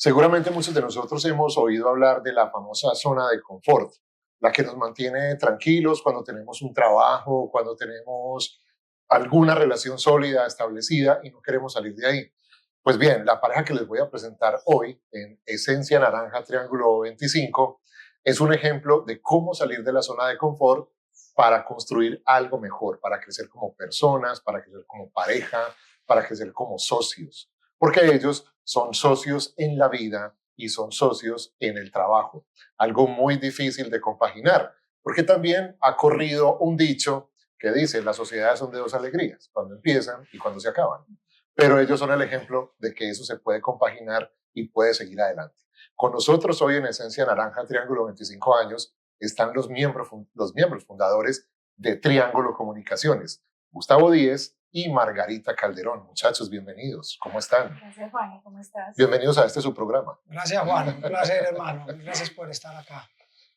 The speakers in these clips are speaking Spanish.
Seguramente muchos de nosotros hemos oído hablar de la famosa zona de confort, la que nos mantiene tranquilos cuando tenemos un trabajo, cuando tenemos alguna relación sólida establecida y no queremos salir de ahí. Pues bien, la pareja que les voy a presentar hoy en Esencia Naranja Triángulo 25 es un ejemplo de cómo salir de la zona de confort para construir algo mejor, para crecer como personas, para crecer como pareja, para crecer como socios, porque ellos son socios en la vida y son socios en el trabajo, algo muy difícil de compaginar, porque también ha corrido un dicho que dice, las sociedades son de dos alegrías, cuando empiezan y cuando se acaban. Pero ellos son el ejemplo de que eso se puede compaginar y puede seguir adelante. Con nosotros hoy en Esencia Naranja Triángulo 25 años están los miembros fundadores de Triángulo Comunicaciones, Gustavo Díez y Margarita Calderón. Muchachos, bienvenidos. ¿Cómo están? Gracias, Juan. ¿Cómo estás? Bienvenidos a su programa. Gracias, Juan. Un placer, hermano. Gracias por estar acá.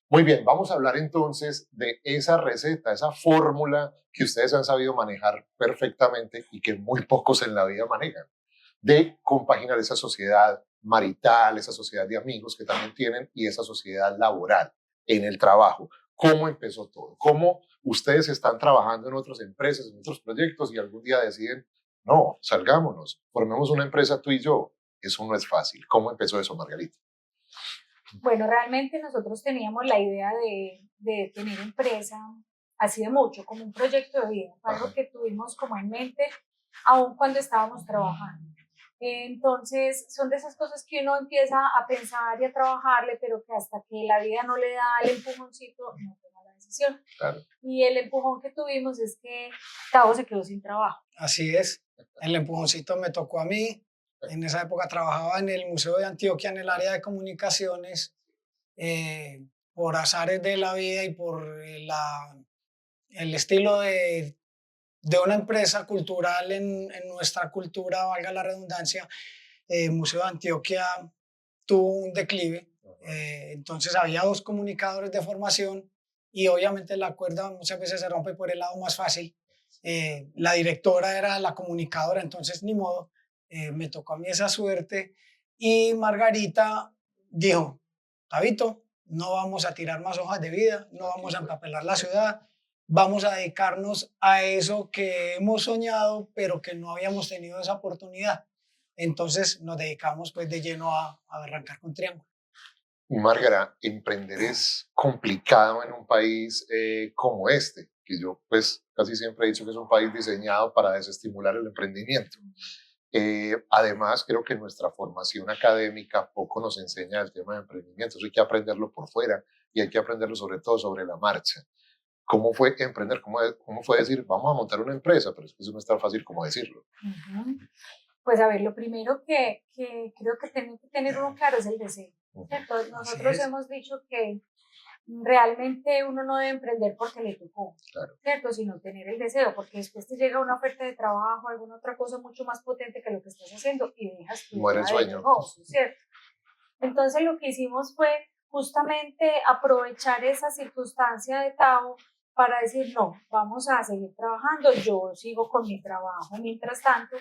Muy bien, vamos a hablar entonces de esa receta, esa fórmula que ustedes han sabido manejar perfectamente y que muy pocos en la vida manejan, de compaginar esa sociedad marital, esa sociedad de amigos que también tienen y esa sociedad laboral en el trabajo. ¿Cómo empezó todo? ¿Cómo ustedes están trabajando en otras empresas, en otros proyectos y algún día deciden, no, salgámonos, formemos una empresa tú y yo? Eso no es fácil. ¿Cómo empezó eso, Margarita? Bueno, realmente nosotros teníamos la idea de tener empresa así de mucho, como un proyecto de vida, algo que tuvimos como en mente, aun cuando estábamos trabajando. Entonces, son de esas cosas que uno empieza a pensar y a trabajarle, pero que hasta que la vida no le da el empujoncito, no toma la decisión. Claro. Y el empujón que tuvimos es que Tavo se quedó sin trabajo. Así es, el empujoncito me tocó a mí. En esa época trabajaba en el Museo de Antioquia en el área de comunicaciones. Por azares de la vida y por el estilo de una empresa cultural en nuestra cultura, valga la redundancia, Museo de Antioquia tuvo un declive. Entonces había dos comunicadores de formación y obviamente la cuerda muchas veces se rompe por el lado más fácil. La directora era la comunicadora, entonces ni modo, me tocó a mí esa suerte y Margarita dijo, Tabito, no vamos a tirar más hojas de vida, no vamos a empapelar la ciudad, vamos a dedicarnos a eso que hemos soñado, pero que no habíamos tenido esa oportunidad. Entonces nos dedicamos pues de lleno a arrancar con Triángulo. Margarita, emprender es complicado en un país como este, que yo pues casi siempre he dicho que es un país diseñado para desestimular el emprendimiento. Además, creo que nuestra formación académica poco nos enseña el tema de emprendimiento, eso hay que aprenderlo por fuera y hay que aprenderlo sobre todo sobre la marcha. ¿Cómo fue emprender? ¿Cómo fue decir, vamos a montar una empresa? Pero es que eso no es tan fácil como decirlo. Pues a ver, lo primero que creo que tiene que tener uno claro es el deseo. ¿Cierto? Nosotros hemos dicho que realmente uno no debe emprender porque le tocó, claro, ¿cierto? Sino tener el deseo, porque después te llega una oferta de trabajo, alguna otra cosa mucho más potente que lo que estás haciendo y dejas tu muere el sueño. Negocio, ¿cierto? Entonces lo que hicimos fue justamente aprovechar esa circunstancia de Tao para decir, no, vamos a seguir trabajando, yo sigo con mi trabajo mientras tanto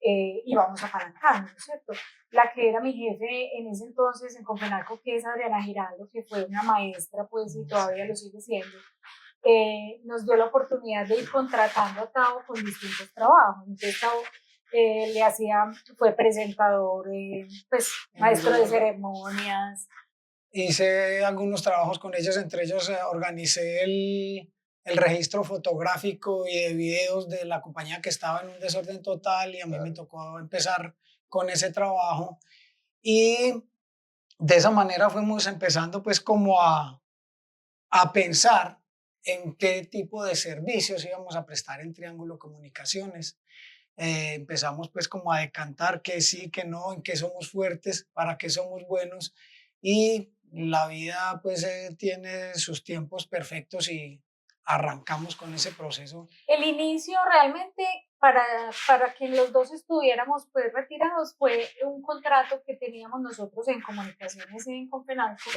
y vamos apalancando, ¿cierto? La que era mi jefe en ese entonces en Confenalco, que es Adriana Giraldo, que fue una maestra, pues, y todavía lo sigue siendo, nos dio la oportunidad de ir contratando a Tao con distintos trabajos. Entonces Tao fue presentador, pues, maestro de ceremonias. Hice algunos trabajos con ellos, entre ellos organicé el registro fotográfico y de videos de la compañía que estaba en un desorden total y a mí me tocó empezar con ese trabajo y de esa manera fuimos empezando pues como a pensar en qué tipo de servicios íbamos a prestar en Triángulo Comunicaciones. Empezamos pues como a decantar qué sí, qué no, en qué somos fuertes, para qué somos buenos y la vida pues tiene sus tiempos perfectos y arrancamos con ese proceso. El inicio realmente para que los dos estuviéramos pues retirados fue un contrato que teníamos nosotros en comunicaciones en Confenalco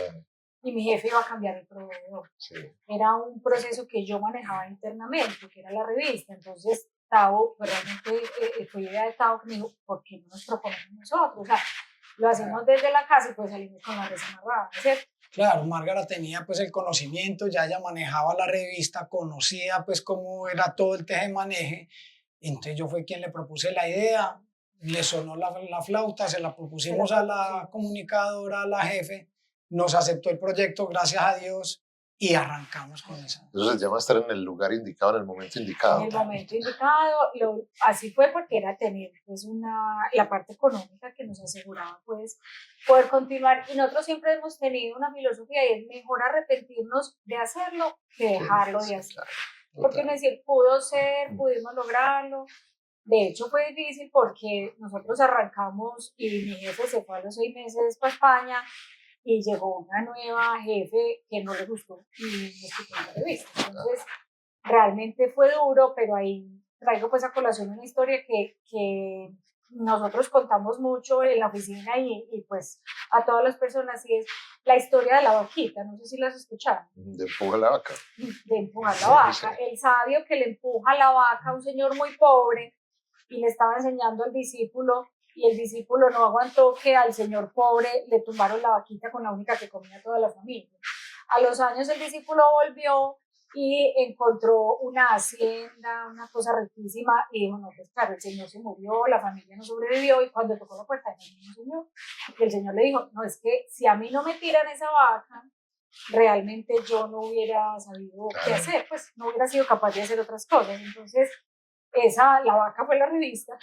y mi jefe iba a cambiar el proveedor. Sí. Era un proceso que yo manejaba internamente, que era la revista, entonces Tao, pues realmente fue idea de Tao que me dijo, ¿por qué no nos proponemos nosotros? O sea, lo hacemos desde la casa y pues salimos con la res amarrada, ¿cierto? Claro, Márgara tenía pues el conocimiento, ya ella manejaba la revista, conocía pues cómo era todo el teje-maneje. Entonces yo fui quien le propuse la idea, le sonó la flauta, se la propusimos a la comunicadora, a la jefe, nos aceptó el proyecto, gracias a Dios, y arrancamos con esa. Eso se llama estar en el lugar indicado, en el momento indicado. En el momento indicado, así fue porque era tener pues la parte económica que nos aseguraba pues poder continuar, y nosotros siempre hemos tenido una filosofía y es mejor arrepentirnos de hacerlo que dejarlo de hacer. Claro, porque uno decir, pudo ser, pudimos lograrlo. De hecho fue difícil porque nosotros arrancamos y mi jefe se fue a los 6 meses para España y llegó una nueva jefe que no le gustó y nos quitó la revista. Entonces realmente fue duro, pero ahí traigo pues a colación una historia que nosotros contamos mucho en la oficina y pues a todas las personas, y es la historia de la vaquita. No sé si la has escuchado. de empuja la vaca. De empujar la vaca. El sabio que le empuja la vaca a un señor muy pobre y le estaba enseñando al discípulo, y el discípulo no aguantó que al señor pobre le tumbaron la vaquita con la única que comía toda la familia. A los años el discípulo volvió y encontró una hacienda, una cosa riquísima, y dijo, no, pues claro, el señor se murió, la familia no sobrevivió, y cuando tocó la puerta, no, señor, y el señor le dijo, no, es que si a mí no me tiran esa vaca, realmente yo no hubiera sabido qué hacer, pues no hubiera sido capaz de hacer otras cosas. Entonces, la vaca fue la revista,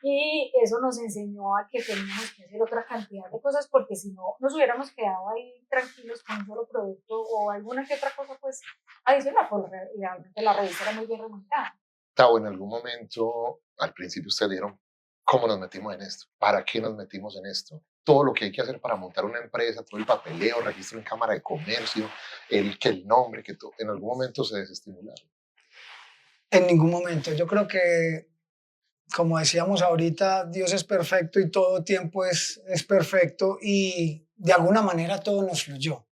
y eso nos enseñó a que teníamos que hacer otra cantidad de cosas, porque si no nos hubiéramos quedado ahí tranquilos con un solo producto o alguna que otra cosa pues adicional, porque realmente la revista era muy bien remontada. Tao, en algún momento, al principio ustedes dijeron, ¿cómo nos metimos en esto? ¿Para qué nos metimos en esto? Todo lo que hay que hacer para montar una empresa, todo el papeleo, registro en Cámara de Comercio, el nombre, que todo, en algún momento se desestimularon. En ningún momento. Yo creo que, como decíamos ahorita, Dios es perfecto y todo tiempo es perfecto, y de alguna manera todo nos fluyó.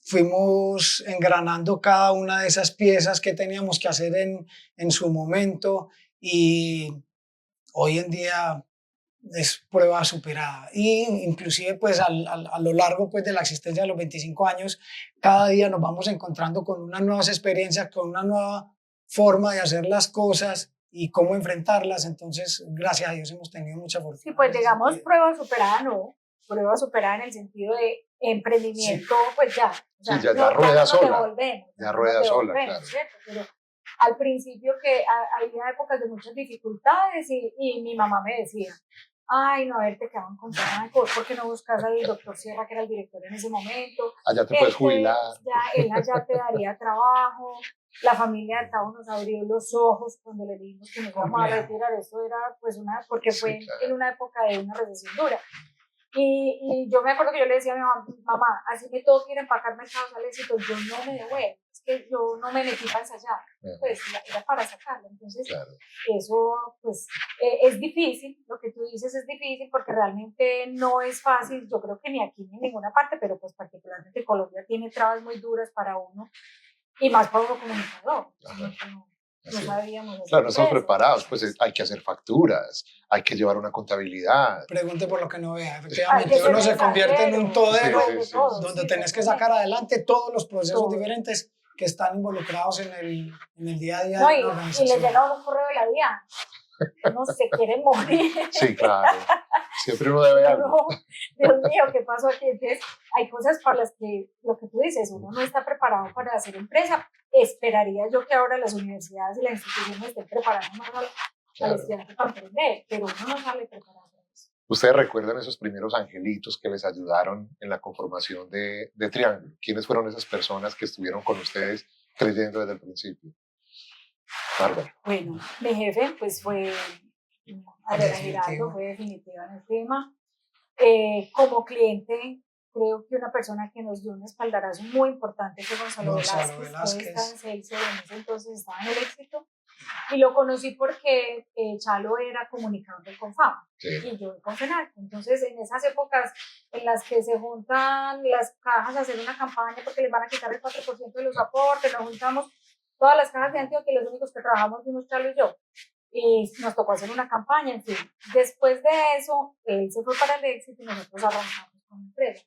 Fuimos engranando cada una de esas piezas que teníamos que hacer en su momento, y hoy en día es prueba superada. Y inclusive pues a lo largo pues de la existencia de los 25 años, cada día nos vamos encontrando con unas nuevas experiencias, con una nueva forma de hacer las cosas y cómo enfrentarlas. Entonces, gracias a Dios hemos tenido mucha fortuna. Sí, pues digamos prueba superada, no. Prueba superada en el sentido de emprendimiento, sí. Pues ya. O sea, sí, ya rueda sola. Ya rueda sola, claro. ¿Cierto? Pero al principio que había épocas de muchas dificultades y mi mamá me decía, ay, no, a ver, te quedaban con pena de cosas, ¿por qué no buscas al doctor Sierra, que era el director en ese momento? Allá te puedes jubilar. Él allá te daría trabajo. La familia de Tao nos abrió los ojos cuando le dijimos que nos íbamos a retirar. Eso era pues porque fue claro. En una época de una recesión dura. Y yo me acuerdo que yo le decía a mi mamá, así me tengo que ir a empacar mercados al éxito, yo no me devuelvo, es que yo no me metí para ensayar, pues era para sacarlo. Entonces, claro. Eso pues es difícil, lo que tú dices es difícil porque realmente no es fácil, yo creo que ni aquí ni en ninguna parte, pero pues particularmente Colombia tiene trabas muy duras para uno, y más para uno comunicador. No sabíamos. Claro, no estamos preparados, pues hay que hacer facturas, hay que llevar una contabilidad. Pregunte por lo que no vea. Efectivamente, uno se convierte en un todero donde tenés que sacar adelante todos los procesos diferentes que están involucrados en el día a día de la organización. Y les llega un correo de la vida. Uno se quiere morir. Sí, claro. Siempre uno debe algo. Dios mío, ¿qué pasó aquí? Entonces, hay cosas para las que, lo que tú dices, uno no está preparado para hacer empresa. Esperaría yo que ahora las universidades y las instituciones estén preparando más al estudiante para aprender, pero uno no sale preparado para eso. ¿Ustedes recuerdan esos primeros angelitos que les ayudaron en la conformación de Triángulo? ¿Quiénes fueron esas personas que estuvieron con ustedes creyendo desde el principio? Bárbara. Bueno, mi jefe pues fue Adriana Giraldo, fue definitiva en el tema. Como cliente, creo que una persona que nos dio un espaldarazo muy importante fue Gonzalo Velázquez. Entonces estaba en el éxito. Y lo conocí porque Chalo era comunicador del Confama, sí. Y yo de Confenar. Entonces, en esas épocas en las que se juntan las cajas a hacer una campaña porque les van a quitar el 4% de los aportes, nos juntamos todas las cajas de Antioquia y los únicos que trabajamos fuimos Chalo y yo. y nos tocó hacer una campaña, en fin. Después de eso, él se fue para el éxito y nosotros arrancamos con la empresa.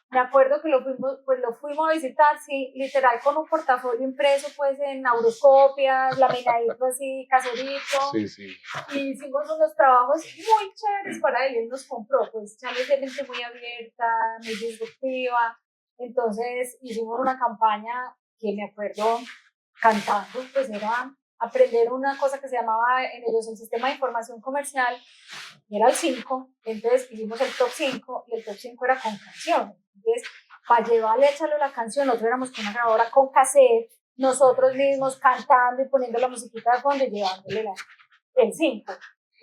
Me acuerdo que lo fuimos a visitar, sí, literal con un portafolio impreso pues en auroscopias, laminadito así, caserito. Sí, sí. Y hicimos unos trabajos muy chéveres para él. Él nos compró pues chales de mente muy abierta, muy disruptiva. Entonces hicimos una campaña que me acuerdo cantando, pues era aprender una cosa que se llamaba en ellos el sistema de información comercial, y era el 5, entonces hicimos el top 5 y el top 5 era con canciones. Entonces, para llevarle, echarle la canción, nosotros éramos con una grabadora con cassette, nosotros mismos cantando y poniendo la musiquita de fondo y llevándole el 5.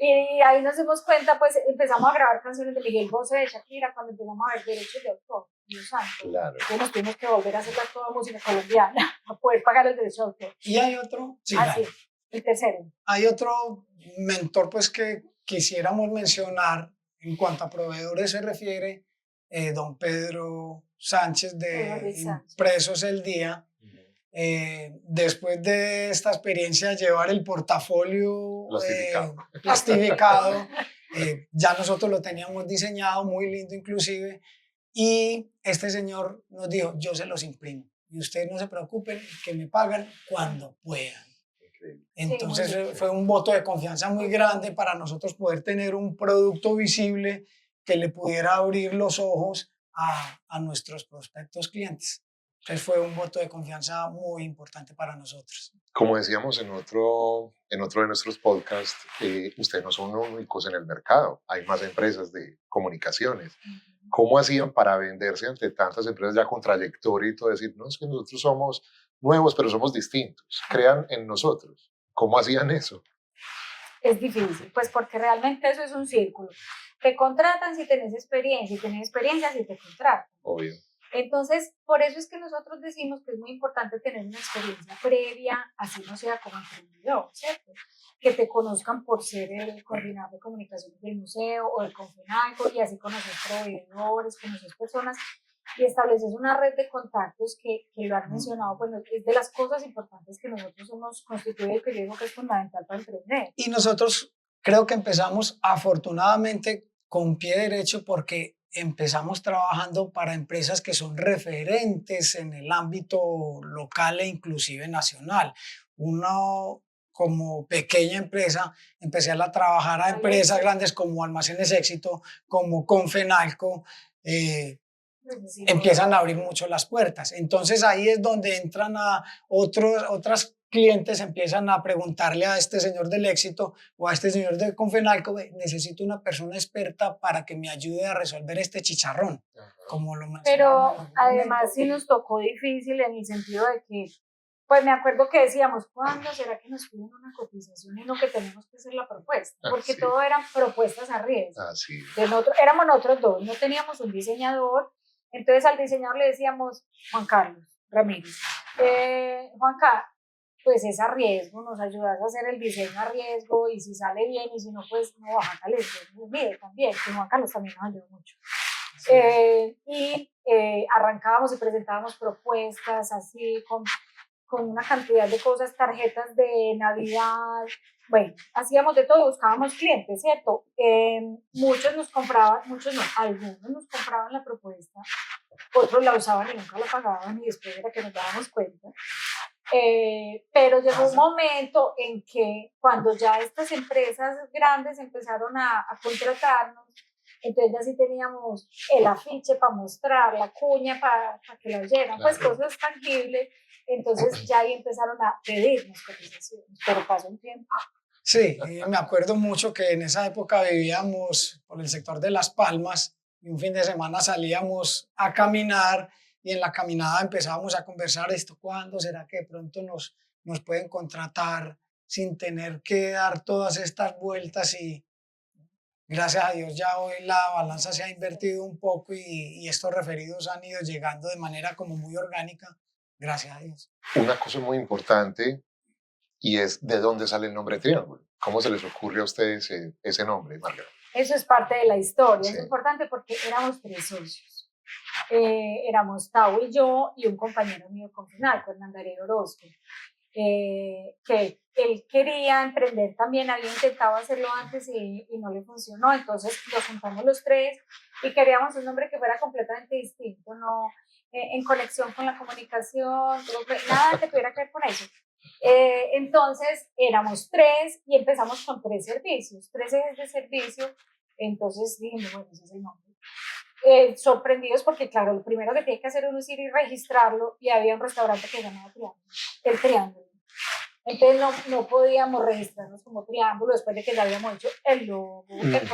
Y ahí nos dimos cuenta, pues empezamos a grabar canciones de Miguel Bosé, de Shakira, cuando empezamos a ver derechos de autor. Dios santo. Claro. Entonces nos tuvimos que volver a hacer toda música colombiana para poder pagar el derecho de autor. Y hay otro, sí, Así, el tercero. hay otro mentor pues que quisiéramos mencionar en cuanto a proveedores se refiere, don Pedro Sánchez de Impresos El Día. Después de esta experiencia de llevar el portafolio plastificado, ya nosotros lo teníamos diseñado, muy lindo inclusive, y este señor nos dijo, yo se los imprimo y ustedes no se preocupen, que me pagan cuando puedan. Entonces fue un voto de confianza muy grande para nosotros poder tener un producto visible que le pudiera abrir los ojos a nuestros prospectos clientes. Entonces fue un voto de confianza muy importante para nosotros. Como decíamos en otro de nuestros podcasts, ustedes no son únicos en el mercado, hay más empresas de comunicaciones. ¿Cómo hacían para venderse ante tantas empresas ya con trayectoria y todo? Decir, no, es que nosotros somos nuevos, pero somos distintos, crean en nosotros. ¿Cómo hacían eso? Es difícil, pues porque realmente eso es un círculo. Te contratan si tenés experiencia, y tenés experiencia si te contratan. Obvio. Entonces, por eso es que nosotros decimos que es muy importante tener una experiencia previa, así no sea como emprendedor, ¿cierto? Que te conozcan por ser el coordinador de comunicaciones del museo o del Confenalco, y así conoces proveedores, conoces personas y estableces una red de contactos que lo han mencionado, pues es de las cosas importantes que nosotros hemos constituido y que yo digo que es fundamental para emprender. Y nosotros creo que empezamos afortunadamente con pie derecho porque empezamos trabajando para empresas que son referentes en el ámbito local e inclusive nacional. Uno, como pequeña empresa, empecé a trabajar a empresas grandes como Almacenes Éxito, como Confenalco, empiezan a abrir mucho las puertas. Entonces ahí es donde entran a otras clientes, empiezan a preguntarle a este señor del éxito o a este señor de Confenalco, necesito una persona experta para que me ayude a resolver este chicharrón. Como lo Pero además sí nos tocó difícil en el sentido de que, pues me acuerdo que decíamos, ¿cuándo será que nos piden una cotización y no que tenemos que hacer la propuesta? Porque todo eran propuestas a riesgo. Éramos nosotros dos, no teníamos un diseñador. Entonces al diseñador le decíamos, Juan Carlos Ramírez, Juanca, pues es a riesgo, nos ayudas a hacer el diseño a riesgo y si sale bien y si no, pues no, Juan Carlos mide también, que Juan Carlos también nos ayudó mucho. Sí. Arrancábamos y presentábamos propuestas así con una cantidad de cosas, tarjetas de Navidad, bueno, hacíamos de todo, buscábamos clientes, ¿cierto? Muchos nos compraban, muchos no, algunos nos compraban la propuesta, otros la usaban y nunca la pagaban y después era que nos dábamos cuenta. Pero llegó un momento en que cuando ya estas empresas grandes empezaron a contratarnos, entonces ya sí teníamos el afiche para mostrar, la cuña para que la oyeran, pues cosas tangibles. Entonces ya ahí empezaron a pedirnos cotizaciones, pero pasó un tiempo. Sí, me acuerdo mucho que en esa época vivíamos por el sector de Las Palmas y un fin de semana salíamos a caminar y en la caminada empezábamos a conversar esto, ¿cuándo será que de pronto nos pueden contratar sin tener que dar todas estas vueltas? Y gracias a Dios ya hoy la balanza se ha invertido un poco y estos referidos han ido llegando de manera como muy orgánica, gracias a Dios. Una cosa muy importante y es de dónde sale el nombre Triángulo. ¿Cómo se les ocurre a ustedes ese nombre, Margarita? Eso es parte de la historia, Sí. Es importante porque éramos 3 socios. Éramos Tau y yo y un compañero mío Confenalco, Hernán Darío Orozco. que él quería emprender también, había intentado hacerlo antes y no le funcionó, entonces nos juntamos los tres y queríamos un nombre que fuera completamente distinto, no en conexión con la comunicación, nada que tuviera que ver con eso. Entonces éramos tres y empezamos con tres servicios, tres ejes de servicio, entonces dijimos, bueno, ese es el nombre. Sorprendidos porque, claro, lo primero que tiene que hacer uno es ir y registrarlo y había un restaurante que se llamaba Triángulo, el Triángulo. Entonces no podíamos registrarnos como Triángulo después de que ya habíamos hecho el logo,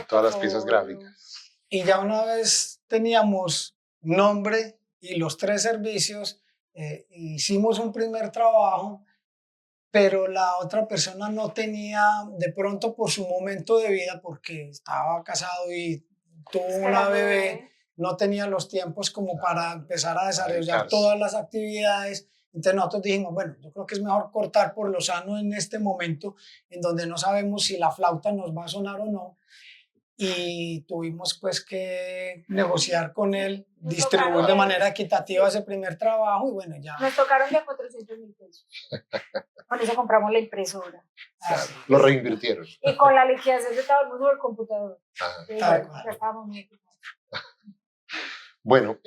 todas las piezas gráficas. Y ya una vez teníamos nombre y los tres servicios, hicimos un primer trabajo, pero la otra persona no tenía, de pronto por su momento de vida, porque estaba casado y tuvo una bebé, no tenía los tiempos como para empezar a desarrollar todas las actividades. Entonces nosotros dijimos, bueno, yo creo que es mejor cortar por lo sano en este momento, en donde no sabemos si la flauta nos va a sonar o no. Y tuvimos pues que negociar con él, distribuir de manera equitativa ese primer trabajo y bueno, ya. Nos tocaron ya 400.000 pesos. Con eso compramos la impresora. Claro, lo reinvirtieron. Y con la liquidación de todo el mundo del computador. Ya estábamos muy equipados. Bueno,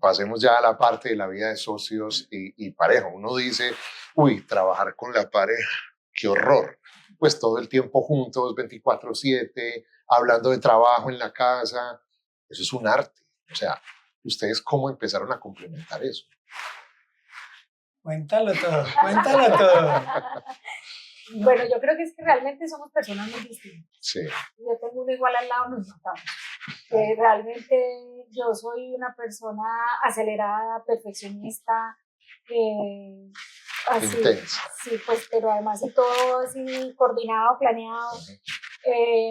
pasemos ya a la parte de la vida de socios y pareja. Uno dice, uy, trabajar con la pareja, qué horror. Pues todo el tiempo juntos, 24/7, hablando de trabajo en la casa. Eso es un arte. O sea, ¿ustedes cómo empezaron a complementar eso? Cuéntalo todo, cuéntalo todo. Bueno, yo creo que es que realmente somos personas muy distintas. Sí. Yo tengo uno igual al lado, nos matamos. Realmente yo soy una persona acelerada, perfeccionista, así, intensa. Sí, pues, pero además de todo así coordinado, planeado.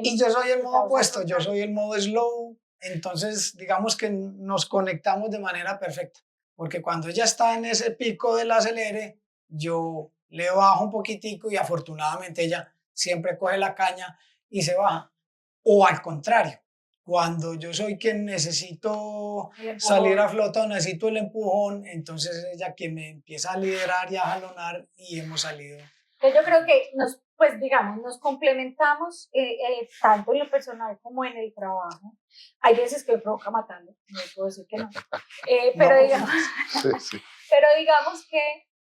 Y yo soy el modo opuesto, yo soy el modo slow, entonces digamos que nos conectamos de manera perfecta, porque cuando ella está en ese pico del acelere, yo le bajo un poquitico y afortunadamente ella siempre coge la caña y se baja. O al contrario, cuando yo soy quien necesito salir a flote o necesito el empujón, entonces ella quien me empieza a liderar y a jalonar y hemos salido. Yo creo que nos complementamos tanto en lo personal como en el trabajo. Hay veces que me provoca matarlo, no puedo decir que no. Pero, digamos, sí. Pero digamos que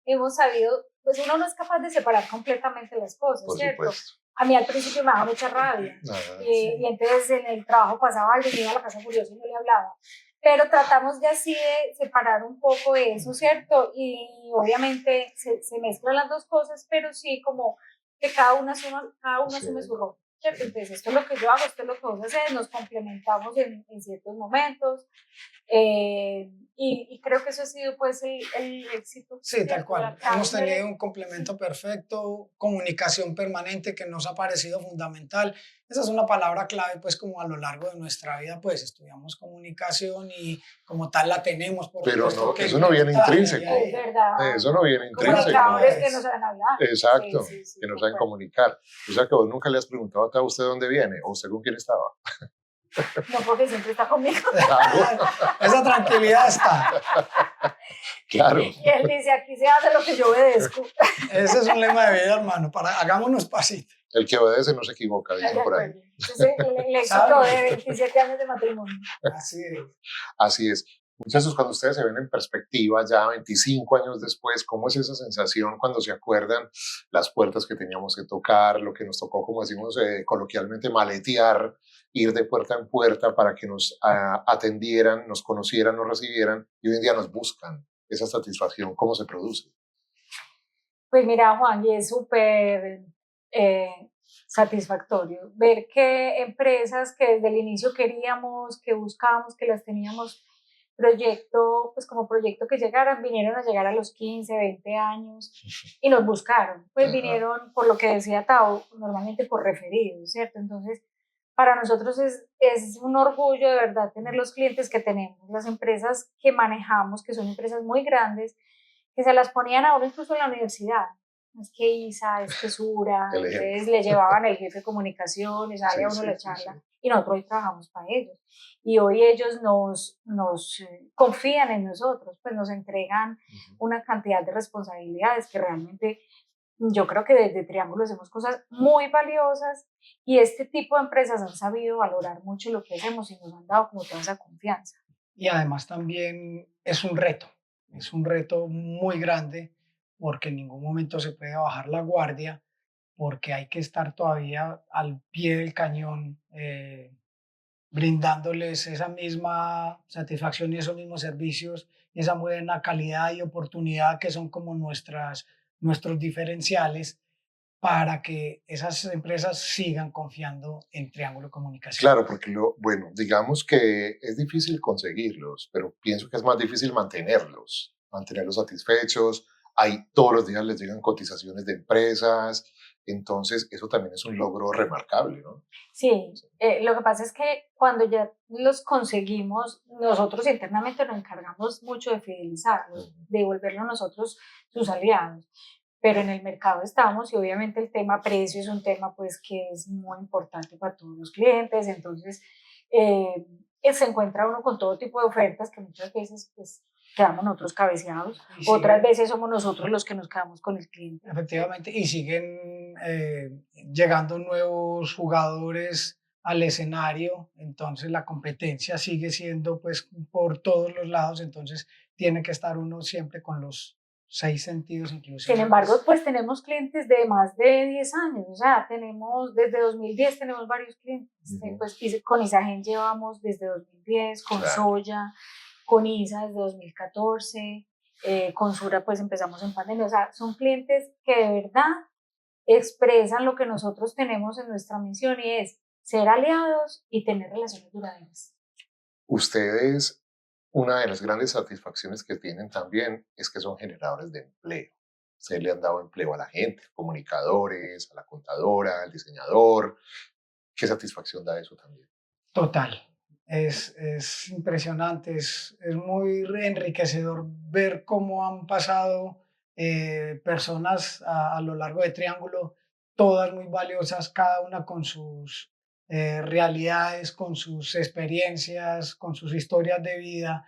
hemos sabido, pues uno no es capaz de separar completamente las cosas, Por ¿cierto? supuesto. A mí al principio me daba mucha rabia y entonces en el trabajo pasaba algo y me iba a la casa furiosa y no le hablaba. Pero tratamos de así de separar un poco eso, ¿cierto? Y obviamente se mezclan las dos cosas, pero sí como que cada uno asume su rol, ¿cierto? Entonces esto es lo que yo hago, esto es lo que vos haces, nos complementamos en ciertos momentos. Y creo que eso ha sido pues el éxito. Sí, tal cual. Hemos tenido un complemento perfecto, comunicación permanente que nos ha parecido fundamental. Esa es una palabra clave pues como a lo largo de nuestra vida pues estudiamos comunicación y como tal la tenemos. Pero no, eso no viene intrínseco. Es verdad. Eso no viene intrínseco. Comunicadores que no saben hablar. Exacto, que no saben comunicar. O sea que vos nunca le has preguntado a usted dónde viene o usted con quién estaba. No, porque siempre está conmigo. Claro. Esa tranquilidad está. Claro. Y él dice, aquí se hace lo que yo obedezco. Ese es un lema de vida, hermano. Hagámonos pasitos. El que obedece no se equivoca, dicen por ahí. Ese es el éxito de 27 años de matrimonio. Así es. Así es. Muchachos, cuando ustedes se ven en perspectiva ya 25 años después, ¿cómo es esa sensación cuando se acuerdan las puertas que teníamos que tocar, lo que nos tocó, como decimos coloquialmente, maletear, ir de puerta en puerta para que nos atendieran, nos conocieran, nos recibieran y hoy en día nos buscan? Esa satisfacción, ¿cómo se produce? Pues mira, Juan, y es súper satisfactorio ver que empresas que desde el inicio queríamos, que buscábamos, que las teníamos como proyecto que llegaran, vinieron a llegar a los 15, 20 años y nos buscaron. Pues vinieron, por lo que decía Tao, normalmente por referidos, ¿cierto? Entonces, para nosotros es un orgullo de verdad tener los clientes que tenemos, las empresas que manejamos, que son empresas muy grandes, que se las ponían ahora incluso en la universidad. Es que ISA, es que Sura, entonces le llevaban el jefe de comunicaciones, había uno la charla. y nosotros hoy trabajamos para ellos. Y hoy ellos nos confían en nosotros, pues nos entregan una cantidad de responsabilidades que realmente yo creo que desde Triángulo hacemos cosas muy valiosas y este tipo de empresas han sabido valorar mucho lo que hacemos y nos han dado como toda esa confianza. Y además también es un reto muy grande porque en ningún momento se puede bajar la guardia, porque hay que estar todavía al pie del cañón, brindándoles esa misma satisfacción y esos mismos servicios, esa buena calidad y oportunidad que son como nuestros diferenciales para que esas empresas sigan confiando en Triángulo Comunicación. Claro, porque bueno, digamos que es difícil conseguirlos, pero pienso que es más difícil mantenerlos satisfechos. Ahí todos los días les llegan cotizaciones de empresas, entonces eso también es un logro remarcable, ¿no? Sí, lo que pasa es que cuando ya los conseguimos, nosotros internamente nos encargamos mucho de fidelizarlos, de volverlos nosotros sus aliados. Pero en el mercado estamos y obviamente el tema precio es un tema pues que es muy importante para todos los clientes, entonces eh, se encuentra uno con todo tipo de ofertas que muchas veces pues quedamos nosotros cabeceados, Y otras siguen, veces somos nosotros los que nos quedamos con el cliente. efectivamente, y siguen llegando nuevos jugadores al escenario, entonces la competencia sigue siendo pues por todos los lados, entonces tiene que estar uno siempre con los 6 sentidos Sin inclusive. embargo, pues tenemos clientes de más de 10 años, o sea, tenemos desde 2010 tenemos varios clientes, pues con Isagen llevamos desde 2010, con Claro. Soya, con ISA desde 2014, con Sura pues empezamos en pandemia, o sea, son clientes que de verdad expresan lo que nosotros tenemos en nuestra misión y es ser aliados y tener relaciones duraderas. Ustedes, una de las grandes satisfacciones que tienen también es que son generadores de empleo. Se le han dado empleo a la gente, comunicadores, a la contadora, al diseñador. ¿Qué satisfacción da eso también? Total, es impresionante, es muy enriquecedor ver cómo han pasado personas a lo largo de Triángulo, todas muy valiosas, cada una con sus realidades, con sus experiencias, con sus historias de vida.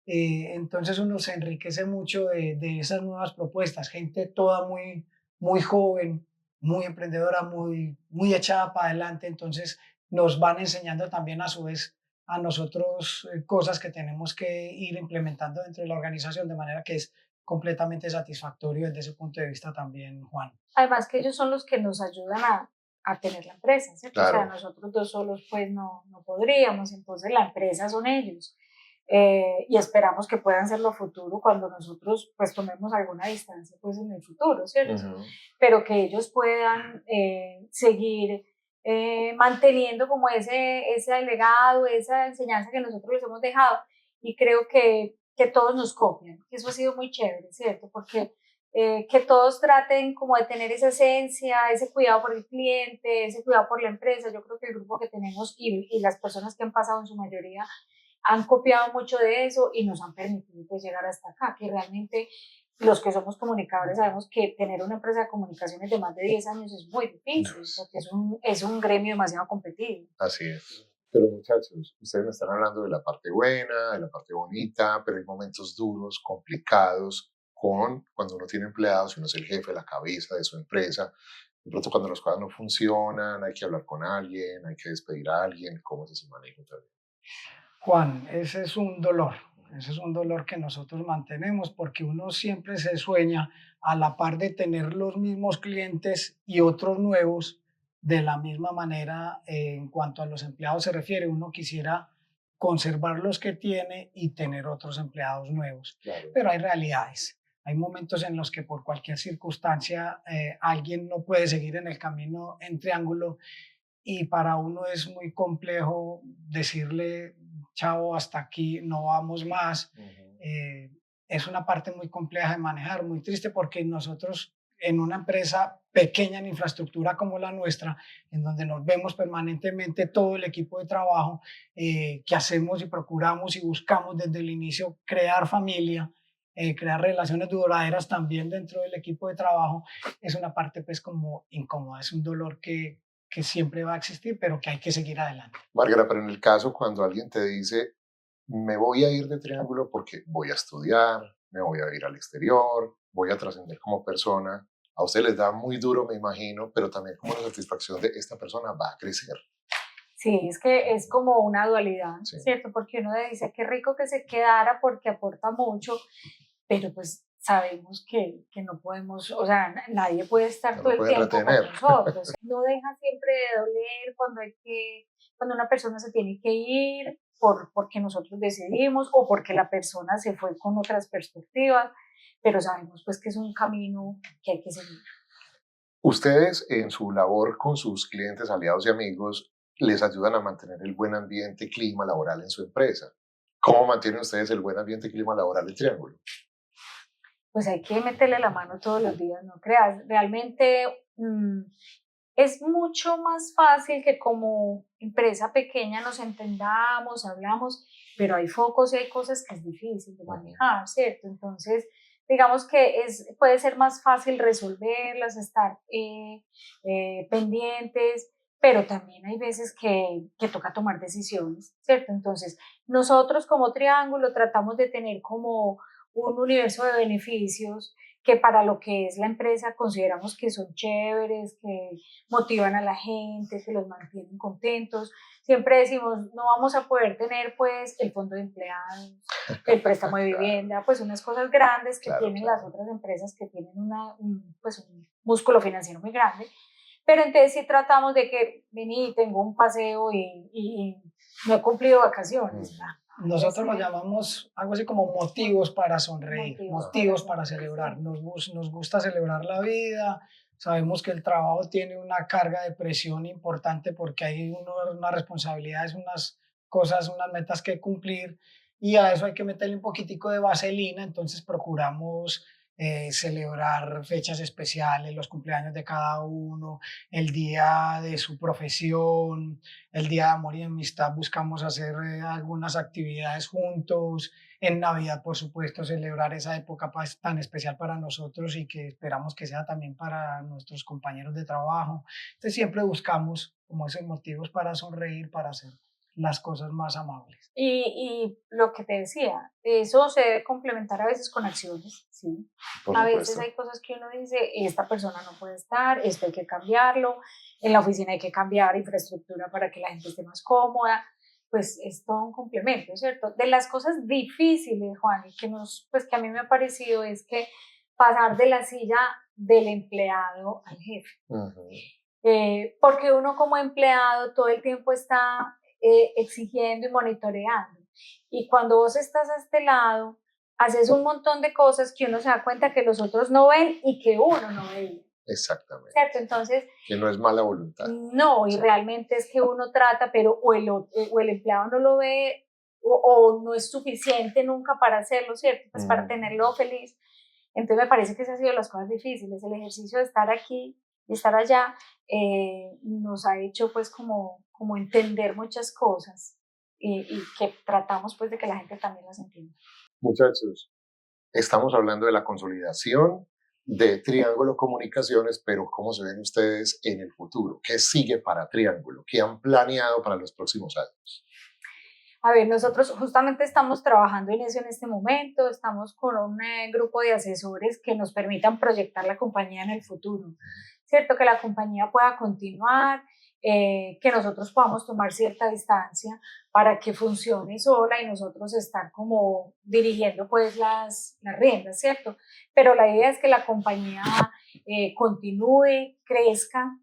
Entonces uno se enriquece mucho de esas nuevas propuestas, gente toda muy joven, muy emprendedora, muy echada para adelante. Entonces nos van enseñando también a su vez a nosotros cosas que tenemos que ir implementando dentro de la organización, de manera que es completamente satisfactorio desde ese punto de vista también, Juan. Además que ellos son los que nos ayudan a tener la empresa, ¿cierto? Claro. O sea, nosotros dos solos pues no podríamos, entonces la empresa son ellos. Y esperamos que puedan ser lo futuro cuando nosotros pues tomemos alguna distancia pues en el futuro, ¿cierto? Pero que ellos puedan seguir manteniendo como ese legado, esa enseñanza que nosotros les hemos dejado y creo que todos nos copian, que eso ha sido muy chévere, ¿cierto? Porque que todos traten como de tener esa esencia, ese cuidado por el cliente, ese cuidado por la empresa. Yo creo que el grupo que tenemos y las personas que han pasado en su mayoría han copiado mucho de eso y nos han permitido pues llegar hasta acá, que realmente los que somos comunicadores sabemos que tener una empresa de comunicaciones de más de 10 años es muy difícil, porque es un gremio demasiado competitivo. Así es. Pero muchachos, ustedes me están hablando de la parte buena, de la parte bonita, pero hay momentos duros, complicados, cuando uno tiene empleados y uno es el jefe, la cabeza de su empresa. De pronto cuando las cosas no funcionan, hay que hablar con alguien, hay que despedir a alguien, ¿cómo es ese manejo también? Juan, ese es un dolor que nosotros mantenemos porque uno siempre se sueña a la par de tener los mismos clientes y otros nuevos de la misma manera. En cuanto a los empleados se refiere, uno quisiera conservar los que tiene y tener otros empleados nuevos, Claro. pero hay realidades. Hay momentos en los que por cualquier circunstancia alguien no puede seguir en el camino en Triángulo y para uno es muy complejo decirle, chao, hasta aquí, no vamos más. Es una parte muy compleja de manejar, muy triste porque nosotros en una empresa pequeña en infraestructura como la nuestra, en donde nos vemos permanentemente todo el equipo de trabajo, que hacemos y procuramos y buscamos desde el inicio crear familia, crear relaciones duraderas también dentro del equipo de trabajo, es una parte pues como incómoda, es un dolor que siempre va a existir, pero que hay que seguir adelante. Márgara, pero en el caso cuando alguien te dice, me voy a ir de Triángulo porque voy a estudiar, me voy a ir al exterior, voy a trascender como persona, a usted les da muy duro, me imagino, pero también como la satisfacción de esta persona va a crecer. Sí, es que es como una dualidad, Sí. ¿cierto? Porque uno dice, qué rico que se quedara porque aporta mucho, pero pues sabemos que no podemos, o sea, nadie puede estar No todo lo el pueden tiempo con retener. nosotros. No deja siempre de doler cuando una persona se tiene que ir porque nosotros decidimos o porque la persona se fue con otras perspectivas, pero sabemos pues que es un camino que hay que seguir. Ustedes en su labor con sus clientes, aliados y amigos, les ayudan a mantener el buen ambiente y clima laboral en su empresa. ¿Cómo mantienen ustedes el buen ambiente y clima laboral en Triángulo? Pues hay que meterle la mano todos los días, no creas. Realmente es mucho más fácil que como empresa pequeña nos entendamos, hablamos, pero hay focos y hay cosas que es difícil de manejar, ¿cierto? Entonces, digamos que puede ser más fácil resolverlas, estar pendientes, pero también hay veces que toca tomar decisiones, ¿cierto? Entonces, nosotros como Triángulo tratamos de tener como un universo de beneficios que para lo que es la empresa consideramos que son chéveres, que motivan a la gente, que los mantienen contentos. Siempre decimos, no vamos a poder tener pues el fondo de empleados, el préstamo de vivienda, pues unas cosas grandes que tienen las otras empresas que tienen pues un músculo financiero muy grande. Pero entonces sí tratamos de que vení, tengo un paseo y no he cumplido vacaciones. Nosotros lo llamamos algo así como motivos para sonreír, motivos para celebrar. Nos gusta celebrar la vida. Sabemos que el trabajo tiene una carga de presión importante porque hay unas responsabilidades, unas cosas, unas metas que cumplir y a eso hay que meterle un poquitico de vaselina. Entonces procuramos celebrar fechas especiales, los cumpleaños de cada uno, el día de su profesión, el día de amor y amistad. Buscamos hacer algunas actividades juntos. En Navidad, por supuesto, celebrar esa época tan especial para nosotros y que esperamos que sea también para nuestros compañeros de trabajo. Entonces siempre buscamos como esos motivos para sonreír, para hacer las cosas más amables. Y lo que te decía, eso se debe complementar a veces con acciones, ¿sí? A veces hay cosas que uno dice, esta persona no puede estar, esto hay que cambiarlo, en la oficina hay que cambiar infraestructura para que la gente esté más cómoda, pues es todo un complemento, ¿cierto? De las cosas difíciles, Juan, y pues que a mí me ha parecido es que pasar de la silla del empleado al jefe. Porque uno como empleado todo el tiempo está exigiendo y monitoreando. Y cuando vos estás a este lado, haces un montón de cosas que uno se da cuenta que los otros no ven y que uno no ve. Exactamente. ¿Cierto? Entonces, que no es mala voluntad. No, y sí. Realmente es que uno trata, pero o el empleado no lo ve o no es suficiente nunca para hacerlo, ¿cierto? Pues para tenerlo feliz. Entonces me parece que esas han sido las cosas difíciles. El ejercicio de estar aquí y estar allá nos ha hecho pues como entender muchas cosas y que tratamos pues de que la gente también las entienda. Muchachos, estamos hablando de la consolidación de Triángulo Comunicaciones, pero ¿cómo se ven ustedes en el futuro? ¿Qué sigue para Triángulo? ¿Qué han planeado para los próximos años? A ver, nosotros justamente estamos trabajando en eso en este momento, estamos con un grupo de asesores que nos permitan proyectar la compañía en el futuro, ¿cierto? Que la compañía pueda continuar, que nosotros podamos tomar cierta distancia para que funcione sola y nosotros estar como dirigiendo pues las riendas, ¿cierto? Pero la idea es que la compañía continúe, crezca,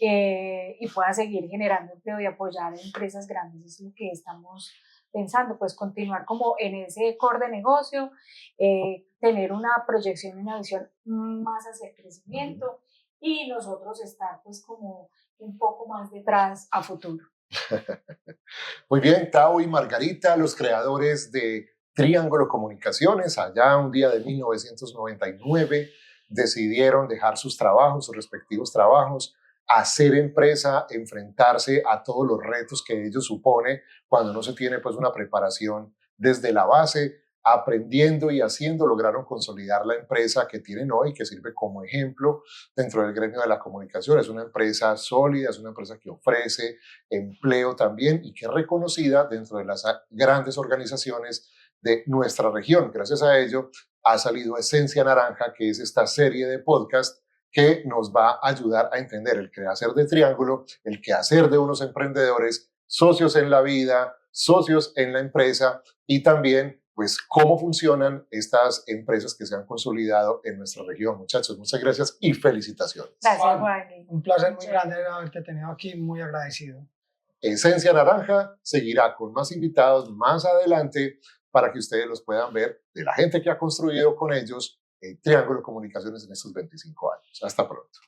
y pueda seguir generando empleo y apoyar a empresas grandes. Es lo que estamos pensando, pues continuar como en ese core de negocio, tener una proyección y una visión más hacia el crecimiento y nosotros estar pues como un poco más detrás a futuro. Muy bien, Tao y Margarita, los creadores de Triángulo Comunicaciones, allá un día de 1999, decidieron dejar sus trabajos, sus respectivos trabajos, hacer empresa, enfrentarse a todos los retos que ello supone cuando no se tiene pues una preparación desde la base. aprendiendo y haciendo, lograron consolidar la empresa que tienen hoy, que sirve como ejemplo dentro del gremio de la comunicación. Es una empresa sólida, es una empresa que ofrece empleo también y que es reconocida dentro de las grandes organizaciones de nuestra región. Gracias a ello ha salido Esencia Naranja, que es esta serie de podcast que nos va a ayudar a entender el quehacer de Triángulo, el quehacer de unos emprendedores, socios en la vida, socios en la empresa y también pues cómo funcionan estas empresas que se han consolidado en nuestra región. Muchachos, muchas gracias y felicitaciones. Gracias, Juan. Un placer muy grande haberte tenido aquí, muy agradecido. Esencia Naranja seguirá con más invitados más adelante para que ustedes los puedan ver de la gente que ha construido con ellos Triángulo Comunicaciones en estos 25 años. Hasta pronto.